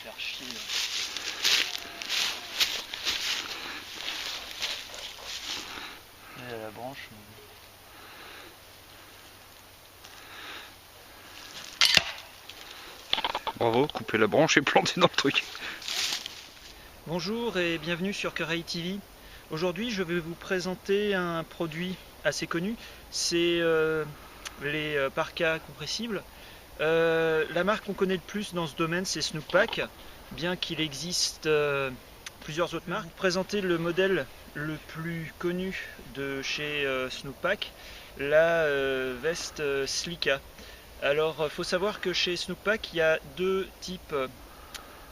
faire chier. Et à la branche. Bravo, couper la branche et planter dans le truc. Bonjour et bienvenue sur Cœur TV. Aujourd'hui je vais vous présenter un produit assez connu, c'est les parkas compressibles. La marque qu'on connaît le plus dans ce domaine c'est Snookpak, bien qu'il existe plusieurs autres marques. Présenter le modèle le plus connu de chez Snookpak, la veste Slika. Alors il faut savoir que chez Snookpak il y a deux types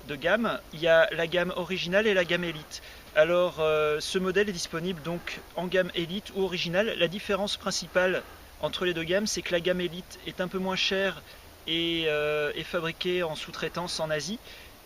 de gamme, il y a la gamme originale et la gamme Elite. Alors ce modèle est disponible donc en gamme Elite ou originale. La différence principale entre les deux gammes, c'est que la gamme Elite est un peu moins chère et est fabriquée en sous-traitance en Asie,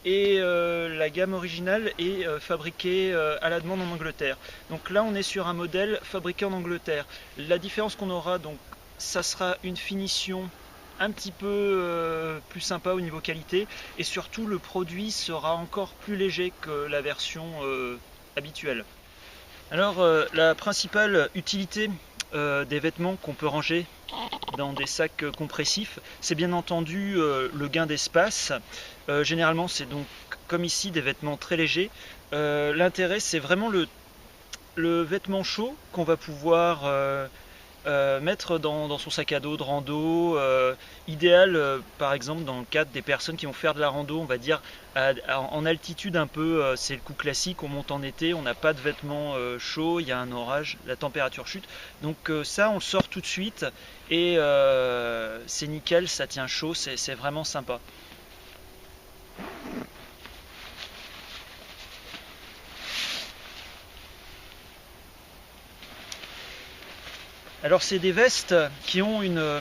et la gamme originale est fabriquée à la demande en Angleterre. Donc là on est sur un modèle fabriqué en Angleterre. La différence qu'on aura, donc ça sera une finition un petit peu plus sympa au niveau qualité, et surtout le produit sera encore plus léger que la version habituelle. Alors la principale utilité des vêtements qu'on peut ranger dans des sacs compressifs, c'est bien entendu le gain d'espace. Généralement c'est donc comme ici des vêtements très légers. L'intérêt c'est vraiment le vêtement chaud qu'on va pouvoir mettre dans son sac à dos de rando, idéal par exemple dans le cadre des personnes qui vont faire de la rando, on va dire en altitude un peu, c'est le coup classique, on monte en été, on n'a pas de vêtements chauds, il y a un orage, la température chute, donc ça on le sort tout de suite et c'est nickel, ça tient chaud, c'est vraiment sympa. Alors c'est des vestes qui ont une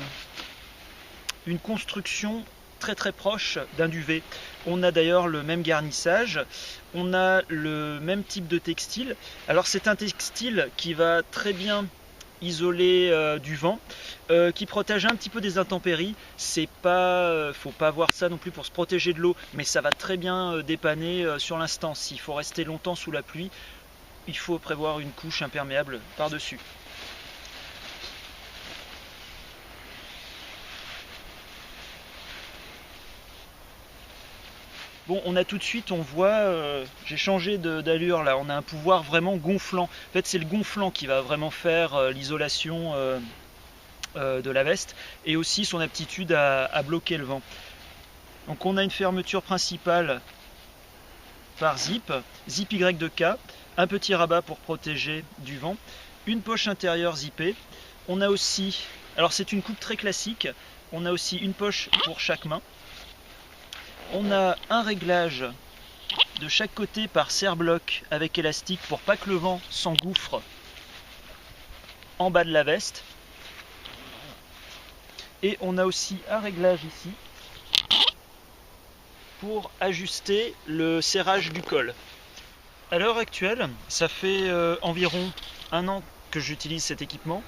construction très proche d'un duvet. On a d'ailleurs le même garnissage, on a le même type de textile. Alors c'est un textile qui va très bien isoler du vent, qui protège un petit peu des intempéries. C'est pas, faut pas voir ça non plus pour se protéger de l'eau, mais ça va très bien dépanner sur l'instant. S'il faut rester longtemps sous la pluie, il faut prévoir une couche imperméable par-dessus. Bon, on a tout de suite, on voit, j'ai changé d'allure là, on a un pouvoir vraiment gonflant. En fait, c'est le gonflant qui va vraiment faire l'isolation de la veste, et aussi son aptitude à bloquer le vent. Donc on a une fermeture principale par zip Y2K, un petit rabat pour protéger du vent, une poche intérieure zippée. On a aussi, alors c'est une coupe très classique, on a aussi une poche pour chaque main. On a un réglage de chaque côté par serre-bloc avec élastique pour pas que le vent s'engouffre en bas de la veste. Et on a aussi un réglage ici pour ajuster le serrage du col. À l'heure actuelle, ça fait environ 1 an que j'utilise cet équipement.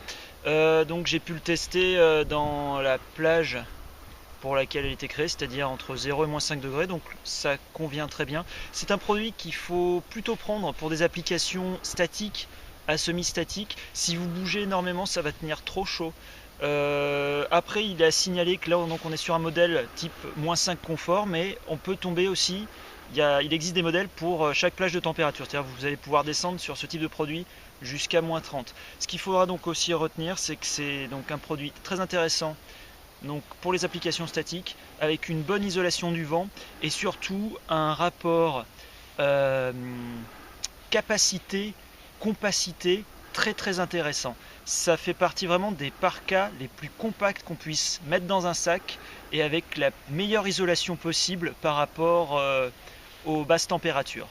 Donc j'ai pu le tester dans la plage pour laquelle elle était créée, c'est-à-dire entre 0 et moins 5 degrés, donc ça convient très bien. C'est un produit qu'il faut plutôt prendre pour des applications statiques à semi-statiques. Si vous bougez énormément, ça va tenir trop chaud. Après, il est à signaler que là, donc, on est sur un modèle type moins 5 confort, mais on peut tomber aussi, il existe des modèles pour chaque plage de température, c'est-à-dire que vous allez pouvoir descendre sur ce type de produit jusqu'à moins 30. Ce qu'il faudra donc aussi retenir, c'est que c'est donc un produit très intéressant donc pour les applications statiques, avec une bonne isolation du vent et surtout un rapport capacité-compacité très intéressant. Ça fait partie vraiment des parkas les plus compacts qu'on puisse mettre dans un sac et avec la meilleure isolation possible par rapport aux basses températures.